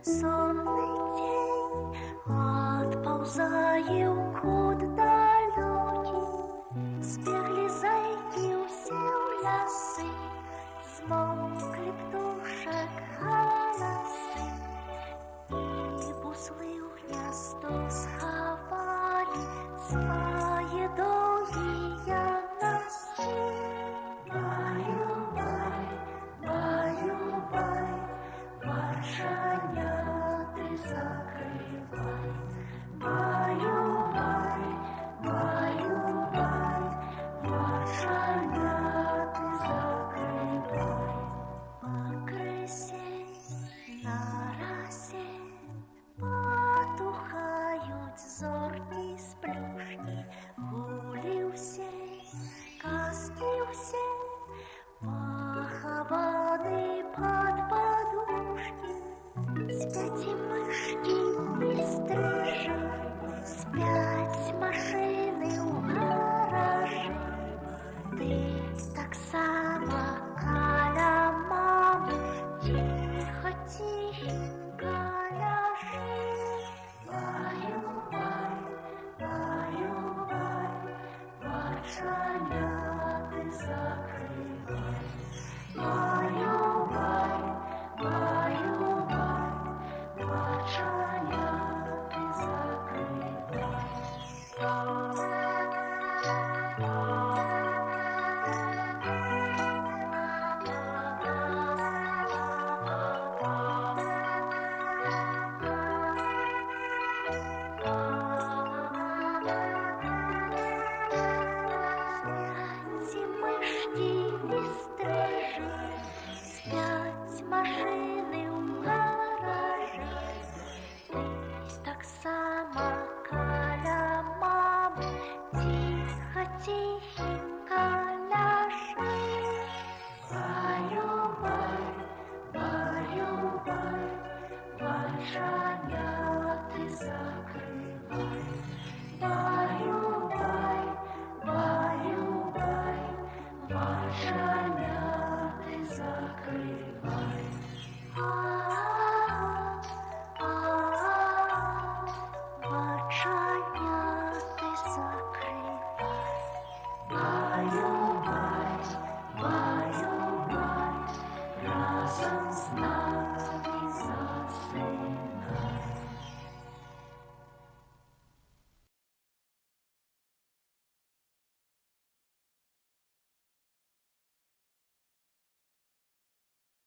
сонний тінь отползає у кут далекий, збігли зайки усе у ляси, змовкли птушек галаси, і бусли у гніздо сховали свої довгі носи. Баю-бай, баю-бай, маршаняти закривай. Баю-бай, баю-бай, маршаняти закривай. По крисі на расе потухають зоркі сплюшки, гулі всі, казки всі, похованы под подушки. Спять и мышки, и стрижи, спять машины у гаражи. Ты так само каля мамы, тихо-тихенько ляжи. Баю-бай, баю-бай, маршаняти закривай. Баю-бай, баю-бай, маршаняти закривай. Спять мишки і стрижи, спять машини у гаражі. Ти так само каля мами, тихо-тихенько ляжи. Баю-бай, баю-бай, маршаняти закривай.